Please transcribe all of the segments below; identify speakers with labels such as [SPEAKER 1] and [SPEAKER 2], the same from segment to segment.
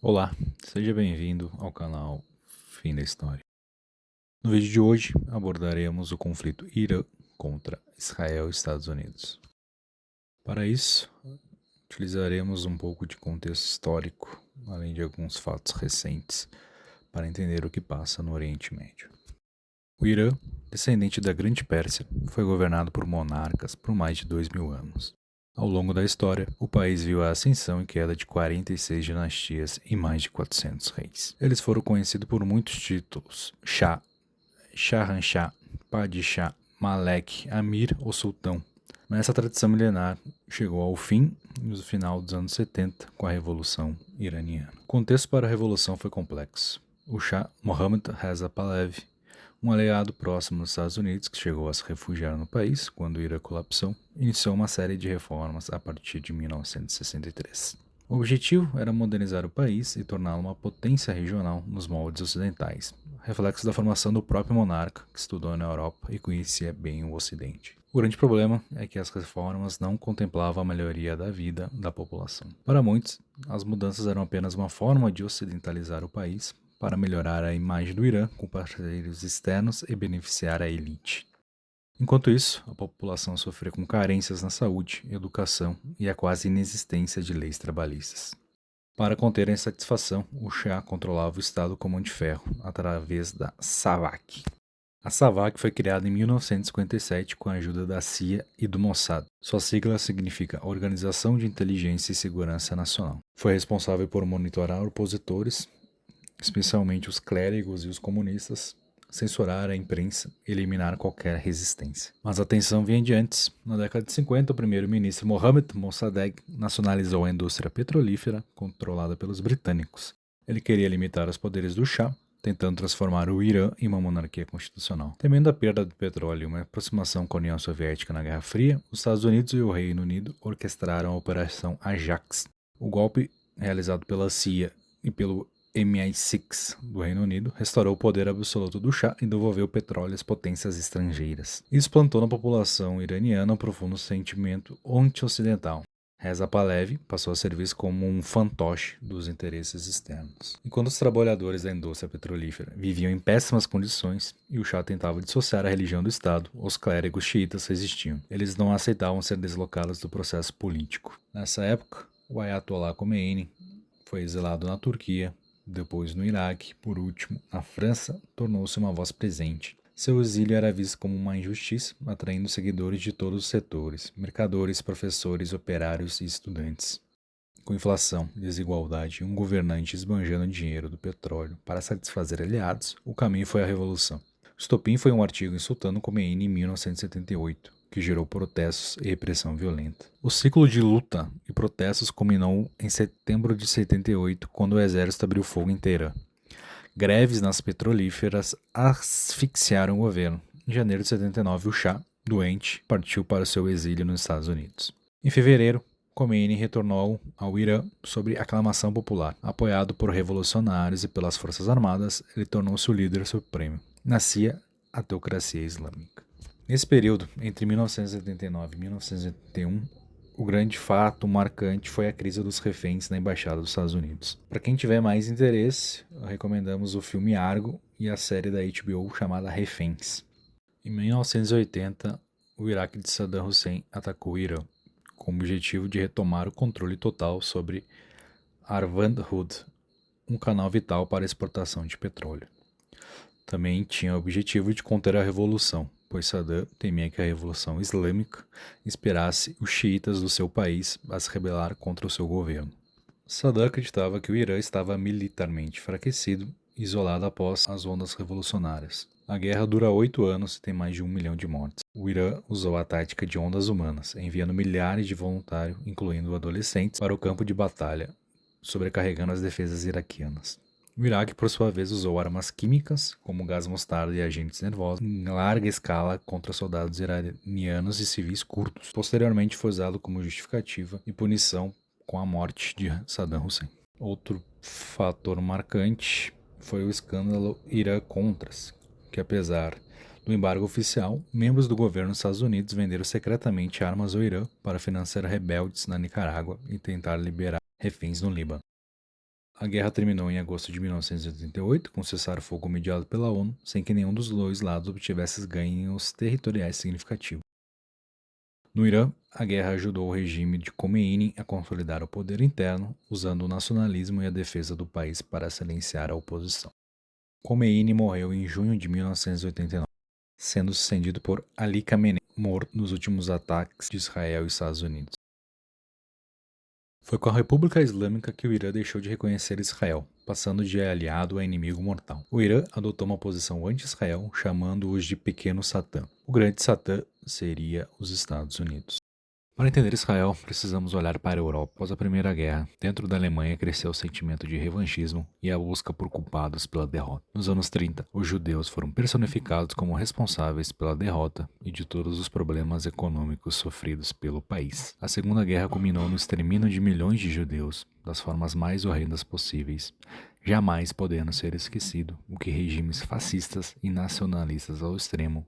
[SPEAKER 1] Olá, seja bem-vindo ao canal Fim da História. No vídeo de hoje abordaremos o conflito Irã contra Israel e Estados Unidos. Para isso, utilizaremos um pouco de contexto histórico, além de alguns fatos recentes, para entender o que passa no Oriente Médio. O Irã, descendente da Grande Pérsia, foi governado por monarcas por mais de 2000 anos. Ao longo da história, o país viu a ascensão e queda de 46 dinastias e mais de 400 reis. Eles foram conhecidos por muitos títulos: Shah, Shahanshah, Padishah, Malek, Amir ou Sultão. Mas essa tradição milenar chegou ao fim no final dos anos 70 com a Revolução Iraniana. O contexto para a Revolução foi complexo. O Shah Mohammad Reza Pahlavi, um aliado próximo dos Estados Unidos que chegou a se refugiar no país quando o Irã colapsou, iniciou uma série de reformas a partir de 1963. O objetivo era modernizar o país e torná-lo uma potência regional nos moldes ocidentais, reflexo da formação do próprio monarca, que estudou na Europa e conhecia bem o Ocidente. O grande problema é que as reformas não contemplavam a melhoria da vida da população. Para muitos, as mudanças eram apenas uma forma de ocidentalizar o país para melhorar a imagem do Irã com parceiros externos e beneficiar a elite. Enquanto isso, a população sofria com carências na saúde, educação e a quase inexistência de leis trabalhistas. Para conter a insatisfação, o Shah controlava o Estado com mão de ferro, através da SAVAK. A SAVAK foi criada em 1957 com a ajuda da CIA e do Mossad. Sua sigla significa Organização de Inteligência e Segurança Nacional. Foi responsável por monitorar opositores, especialmente os clérigos e os comunistas, censurar a imprensa e eliminar qualquer resistência. Mas a tensão vinha de antes. Na década de 50, o primeiro-ministro Mohammad Mossadegh nacionalizou a indústria petrolífera controlada pelos britânicos. Ele queria limitar os poderes do Shah, tentando transformar o Irã em uma monarquia constitucional. Temendo a perda do petróleo e uma aproximação com a União Soviética na Guerra Fria, os Estados Unidos e o Reino Unido orquestraram a Operação Ajax. O golpe, realizado pela CIA e pelo MI6 do Reino Unido, restaurou o poder absoluto do Shah e devolveu petróleo às potências estrangeiras. Isso plantou na população iraniana um profundo sentimento anti-ocidental. Reza Pahlavi passou a servir como um fantoche dos interesses externos. Enquanto os trabalhadores da indústria petrolífera viviam em péssimas condições e o Shah tentava dissociar a religião do Estado, os clérigos xiitas resistiam. Eles não aceitavam ser deslocados do processo político. Nessa época, o Ayatollah Khomeini foi exilado na Turquia, depois no Iraque, por último, na França, tornou-se uma voz presente. Seu exílio era visto como uma injustiça, atraindo seguidores de todos os setores, mercadores, professores, operários e estudantes. Com inflação, desigualdade e um governante esbanjando dinheiro do petróleo para satisfazer aliados, o caminho foi a revolução. O estopim foi um artigo insultando Khomeini em 1978, que gerou protestos e repressão violenta. O ciclo de luta e protestos culminou em setembro de 78, quando o exército abriu fogo em Teherã. Greves nas petrolíferas asfixiaram o governo. Em janeiro de 79, o Shah, doente, partiu para o seu exílio nos Estados Unidos. Em fevereiro, Khomeini retornou ao Irã sob aclamação popular. Apoiado por revolucionários e pelas forças armadas, ele tornou-se o líder supremo. Nascia a teocracia islâmica. Nesse período, entre 1979 e 1981, o grande fato marcante foi a crise dos reféns na Embaixada dos Estados Unidos. Para quem tiver mais interesse, recomendamos o filme Argo e a série da HBO chamada Reféns. Em 1980, o Iraque de Saddam Hussein atacou o Irã, com o objetivo de retomar o controle total sobre Arvand Hud, um canal vital para a exportação de petróleo. Também tinha o objetivo de conter a revolução, pois Saddam temia que a Revolução Islâmica inspirasse os xiitas do seu país a se rebelar contra o seu governo. Saddam acreditava que o Irã estava militarmente enfraquecido e isolado após as ondas revolucionárias. A guerra dura 8 anos e tem mais de 1 milhão de mortes. O Irã usou a tática de ondas humanas, enviando milhares de voluntários, incluindo adolescentes, para o campo de batalha, sobrecarregando as defesas iraquianas. O Iraque, por sua vez, usou armas químicas, como gás mostarda e agentes nervosos, em larga escala contra soldados iranianos e civis curdos. Posteriormente foi usado como justificativa e punição com a morte de Saddam Hussein. Outro fator marcante foi o escândalo Irã-Contras, que apesar do embargo oficial, membros do governo dos Estados Unidos venderam secretamente armas ao Irã para financiar rebeldes na Nicarágua e tentar liberar reféns no Líbano. A guerra terminou em agosto de 1988, com cessar-fogo mediado pela ONU, sem que nenhum dos dois lados obtivesse ganhos territoriais significativos. No Irã, a guerra ajudou o regime de Khomeini a consolidar o poder interno, usando o nacionalismo e a defesa do país para silenciar a oposição. Khomeini morreu em junho de 1989, sendo sucedido por Ali Khamenei, morto nos últimos ataques de Israel e Estados Unidos. Foi com a República Islâmica que o Irã deixou de reconhecer Israel, passando de aliado a inimigo mortal. O Irã adotou uma posição anti-Israel, chamando-os de Pequeno Satã. O Grande Satã seria os Estados Unidos. Para entender Israel, precisamos olhar para a Europa. Após a Primeira Guerra, dentro da Alemanha cresceu o sentimento de revanchismo e a busca por culpados pela derrota. Nos anos 30, os judeus foram personificados como responsáveis pela derrota e de todos os problemas econômicos sofridos pelo país. A Segunda Guerra culminou no extermínio de milhões de judeus, das formas mais horrendas possíveis, jamais podendo ser esquecido o que regimes fascistas e nacionalistas ao extremo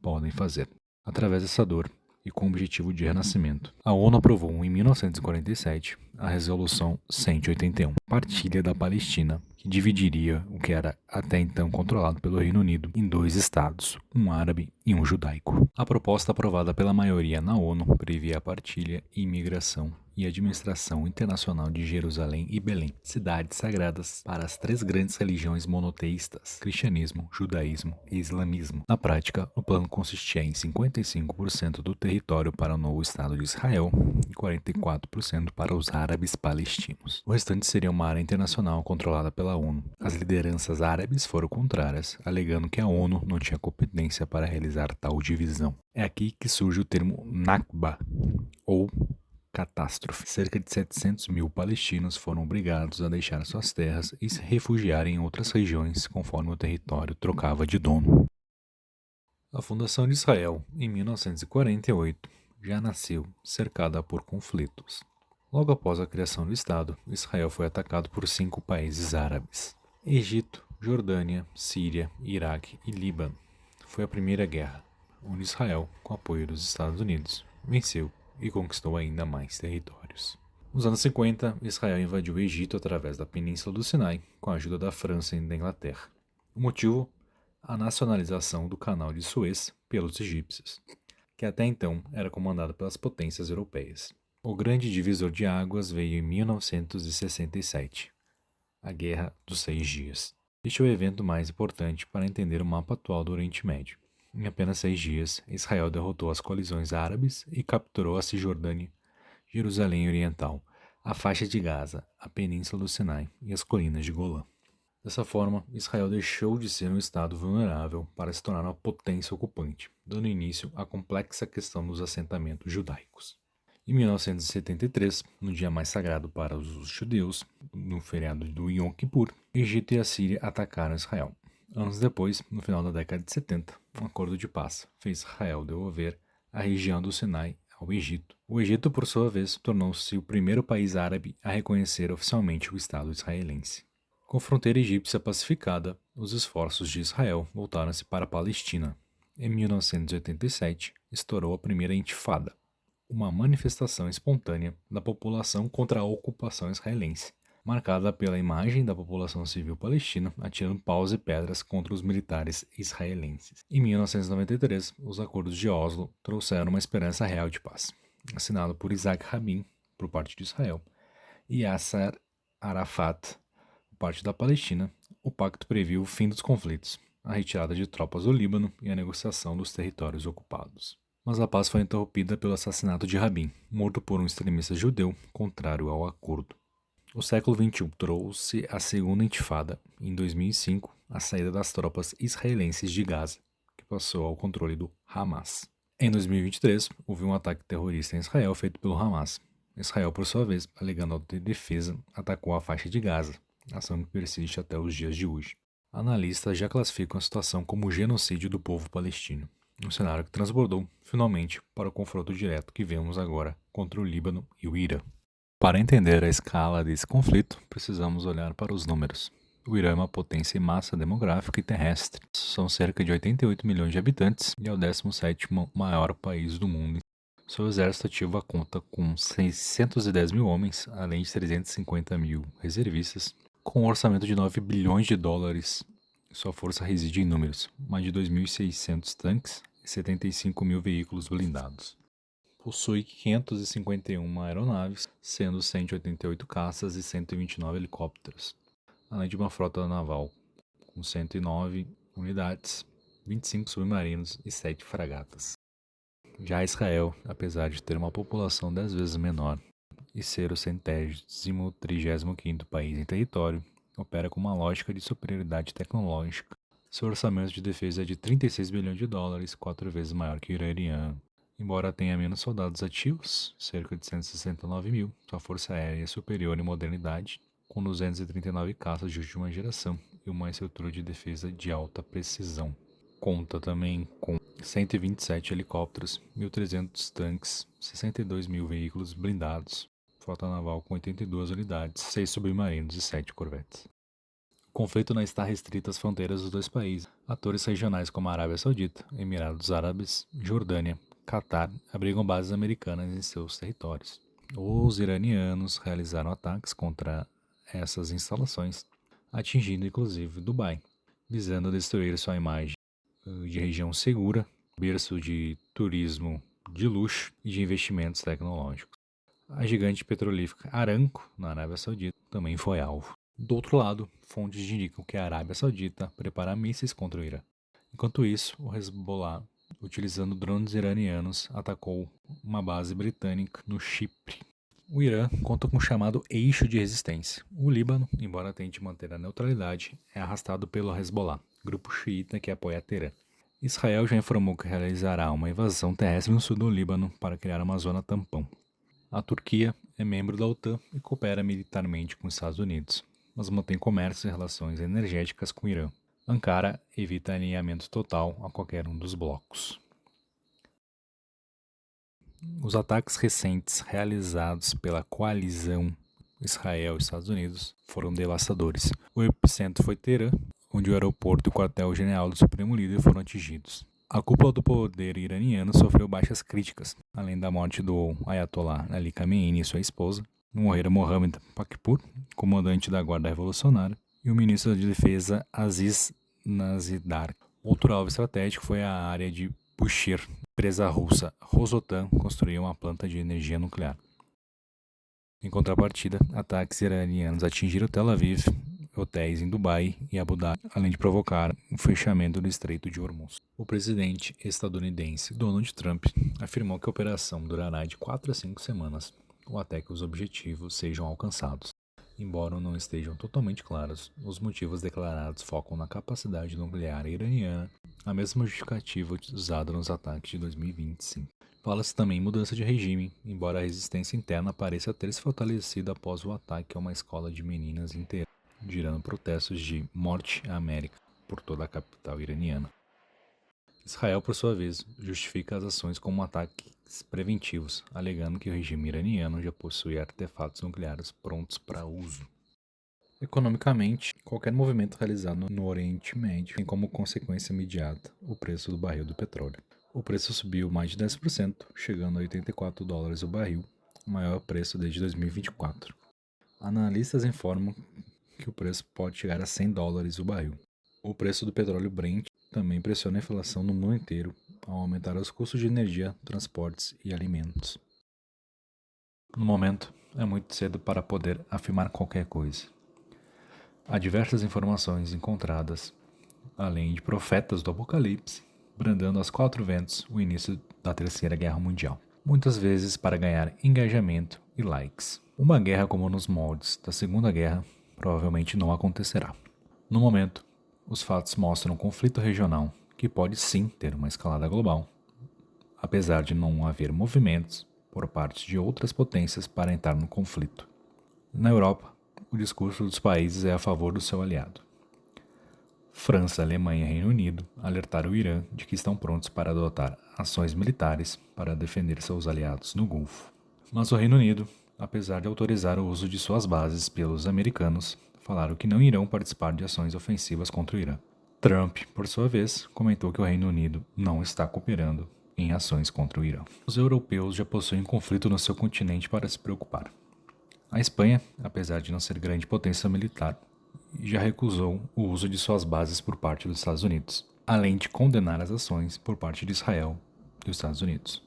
[SPEAKER 1] podem fazer. Através dessa dor, e com o objetivo de renascimento. A ONU aprovou em 1947 a Resolução 181, Partilha da Palestina, que dividiria o que era até então controlado pelo Reino Unido em dois estados, um árabe e um judaico. A proposta aprovada pela maioria na ONU previa a partilha e imigração e administração internacional de Jerusalém e Belém, cidades sagradas para as três grandes religiões monoteístas, cristianismo, judaísmo e islamismo. Na prática, o plano consistia em 55% do território para o novo Estado de Israel e 44% para os árabes palestinos. O restante seria uma área internacional controlada pela ONU. As lideranças árabes foram contrárias, alegando que a ONU não tinha competência para realizar tal divisão. É aqui que surge o termo Nakba, ou catástrofe. Cerca de 700 mil palestinos foram obrigados a deixar suas terras e se refugiar em outras regiões conforme o território trocava de dono. A fundação de Israel, em 1948, já nasceu cercada por conflitos. Logo após a criação do Estado, Israel foi atacado por 5 países árabes: Egito, Jordânia, Síria, Iraque e Líbano. Foi a primeira guerra, onde Israel, com apoio dos Estados Unidos, venceu e conquistou ainda mais territórios. Nos anos 50, Israel invadiu o Egito através da Península do Sinai, com a ajuda da França e da Inglaterra. O motivo? A nacionalização do Canal de Suez pelos egípcios, que até então era comandado pelas potências europeias. O grande divisor de águas veio em 1967, a Guerra dos 6 Dias. Este é o evento mais importante para entender o mapa atual do Oriente Médio. Em apenas 6 dias, Israel derrotou as coalizões árabes e capturou a Cisjordânia, Jerusalém Oriental, a faixa de Gaza, a Península do Sinai e as colinas de Golã. Dessa forma, Israel deixou de ser um estado vulnerável para se tornar uma potência ocupante, dando início à complexa questão dos assentamentos judaicos. Em 1973, no dia mais sagrado para os judeus, no feriado do Yom Kippur, Egito e a Síria atacaram Israel. Anos depois, no final da década de 70, um acordo de paz fez Israel devolver a região do Sinai ao Egito. O Egito, por sua vez, tornou-se o primeiro país árabe a reconhecer oficialmente o Estado israelense. Com fronteira egípcia pacificada, os esforços de Israel voltaram-se para a Palestina. Em 1987, estourou a primeira Intifada, uma manifestação espontânea da população contra a ocupação israelense, marcada pela imagem da população civil palestina atirando paus e pedras contra os militares israelenses. Em 1993, os acordos de Oslo trouxeram uma esperança real de paz, assinado por Isaac Rabin, por parte de Israel, e Yasser Arafat, por parte da Palestina. O pacto previu o fim dos conflitos, a retirada de tropas do Líbano e a negociação dos territórios ocupados. Mas a paz foi interrompida pelo assassinato de Rabin, morto por um extremista judeu contrário ao acordo. O século XXI trouxe a segunda intifada, em 2005, a saída das tropas israelenses de Gaza, que passou ao controle do Hamas. Em 2023, houve um ataque terrorista em Israel feito pelo Hamas. Israel, por sua vez, alegando autodefesa, atacou a faixa de Gaza, ação que persiste até os dias de hoje. Analistas já classificam a situação como genocídio do povo palestino, um cenário que transbordou, finalmente, para o confronto direto que vemos agora contra o Líbano e o Irã. Para entender a escala desse conflito, precisamos olhar para os números. O Irã é uma potência em massa demográfica e terrestre. São cerca de 88 milhões de habitantes e é o 17º maior país do mundo. Seu exército ativo conta com 610 mil homens, além de 350 mil reservistas, Com um orçamento de 9 bilhões de dólares, sua força reside em números: mais de 2.600 tanques e 75 mil veículos blindados. Possui 551 aeronaves, sendo 188 caças e 129 helicópteros, além de uma frota naval com 109 unidades, 25 submarinos e 7 fragatas. Já Israel, apesar de ter uma população 10 vezes menor e ser o 135º país em território, opera com uma lógica de superioridade tecnológica. Seu orçamento de defesa é de 36 bilhões de dólares, 4 vezes maior que o iraniano. Embora tenha menos soldados ativos, cerca de 169 mil, sua força aérea é superior em modernidade, com 239 caças de última geração e uma estrutura de defesa de alta precisão. Conta também com 127 helicópteros, 1.300 tanques, 62 mil veículos blindados, frota naval com 82 unidades, 6 submarinos e 7 corvetes. O conflito não está restrito às fronteiras dos dois países. Atores regionais como a Arábia Saudita, Emirados Árabes, Jordânia, Catar abrigam bases americanas em seus territórios. Os iranianos realizaram ataques contra essas instalações, atingindo inclusive Dubai, visando destruir sua imagem de região segura, berço de turismo de luxo e de investimentos tecnológicos. A gigante petrolífera Aramco, na Arábia Saudita, também foi alvo. Do outro lado, fontes indicam que a Arábia Saudita prepara mísseis contra o Irã. Enquanto isso, o Hezbollah, utilizando drones iranianos, atacou uma base britânica no Chipre. O Irã conta com o chamado eixo de resistência. O Líbano, embora tente manter a neutralidade, é arrastado pelo Hezbollah, grupo xiita que apoia Teherã. Israel já informou que realizará uma invasão terrestre no sul do Líbano para criar uma zona tampão. A Turquia é membro da OTAN e coopera militarmente com os Estados Unidos, mas mantém comércio e relações energéticas com o Irã. Ankara evita alinhamento total a qualquer um dos blocos. Os ataques recentes realizados pela coalizão Israel e Estados Unidos foram devastadores. O epicentro foi Teherã, onde o aeroporto e o quartel-general do Supremo Líder foram atingidos. A cúpula do poder iraniano sofreu baixas críticas, além da morte do Ayatollah Ali Khamenei e sua esposa. Morreram Mohammad Pakpour, comandante da Guarda Revolucionária, e o ministro da Defesa Aziz Nazardar. Outro alvo estratégico foi a área de Bushehr. A empresa russa Rosatom construiu uma planta de energia nuclear. Em contrapartida, ataques iranianos atingiram Tel Aviv, hotéis em Dubai e Abu Dhabi, além de provocar o fechamento do Estreito de Hormuz. O presidente estadunidense Donald Trump afirmou que a operação durará de 4 a 5 semanas, ou até que os objetivos sejam alcançados. Embora não estejam totalmente claros, os motivos declarados focam na capacidade nuclear iraniana, a mesma justificativa usada nos ataques de 2025. Fala-se também em mudança de regime, embora a resistência interna pareça ter se fortalecido após o ataque a uma escola de meninas em Teherã, gerando protestos de "Morte à América" por toda a capital iraniana. Israel, por sua vez, justifica as ações como ataques preventivos, alegando que o regime iraniano já possui artefatos nucleares prontos para uso. Economicamente, qualquer movimento realizado no Oriente Médio tem como consequência imediata o preço do barril do petróleo. O preço subiu mais de 10%, chegando a $84 o barril, o maior preço desde 2024. Analistas informam que o preço pode chegar a $100 o barril. O preço do petróleo Brent também pressiona a inflação no mundo inteiro, ao aumentar os custos de energia, transportes e alimentos. No momento, é muito cedo para poder afirmar qualquer coisa. Há diversas informações encontradas, além de profetas do Apocalipse, brandando aos 4 ventos o início da Terceira Guerra Mundial, muitas vezes para ganhar engajamento e likes. Uma guerra como nos moldes da Segunda Guerra provavelmente não acontecerá. No momento, os fatos mostram um conflito regional que pode sim ter uma escalada global, apesar de não haver movimentos por parte de outras potências para entrar no conflito. Na Europa, o discurso dos países é a favor do seu aliado. França, Alemanha e Reino Unido alertaram o Irã de que estão prontos para adotar ações militares para defender seus aliados no Golfo. Mas o Reino Unido, apesar de autorizar o uso de suas bases pelos americanos, falaram que não irão participar de ações ofensivas contra o Irã. Trump, por sua vez, comentou que o Reino Unido não está cooperando em ações contra o Irã. Os europeus já possuem um conflito no seu continente para se preocupar. A Espanha, apesar de não ser grande potência militar, e já recusou o uso de suas bases por parte dos Estados Unidos, além de condenar as ações por parte de Israel e dos Estados Unidos.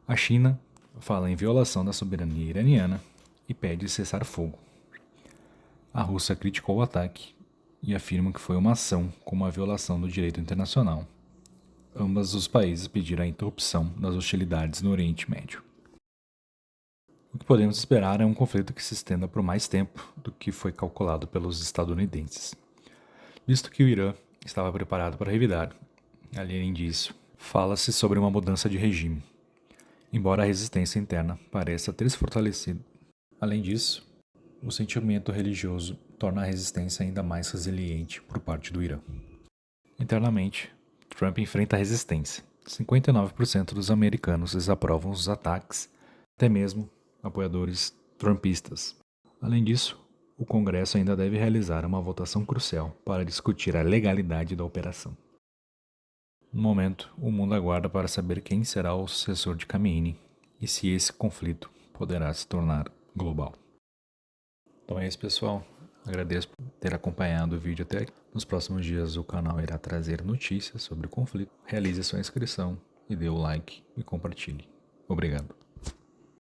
[SPEAKER 1] A China fala em violação da soberania iraniana e pede cessar fogo. A Rússia criticou o ataque e afirma que foi uma ação com uma violação do direito internacional. Ambos os países pediram a interrupção das hostilidades no Oriente Médio. O que podemos esperar é um conflito que se estenda por mais tempo do que foi calculado pelos estadunidenses, visto que o Irã estava preparado para revidar. Além disso, fala-se sobre uma mudança de regime, embora a resistência interna pareça ter se fortalecido. Além disso, o sentimento religioso torna a resistência ainda mais resiliente por parte do Irã. Internamente, Trump enfrenta a resistência. 59% dos americanos desaprovam os ataques, até mesmo apoiadores trumpistas. Além disso, o Congresso ainda deve realizar uma votação crucial para discutir a legalidade da operação. No momento, o mundo aguarda para saber quem será o sucessor de Khamenei e se esse conflito poderá se tornar global. Então é isso, pessoal. Agradeço por ter acompanhado o vídeo até aqui. Nos próximos dias o canal irá trazer notícias sobre o conflito. Realize sua inscrição e dê o like e compartilhe. Obrigado.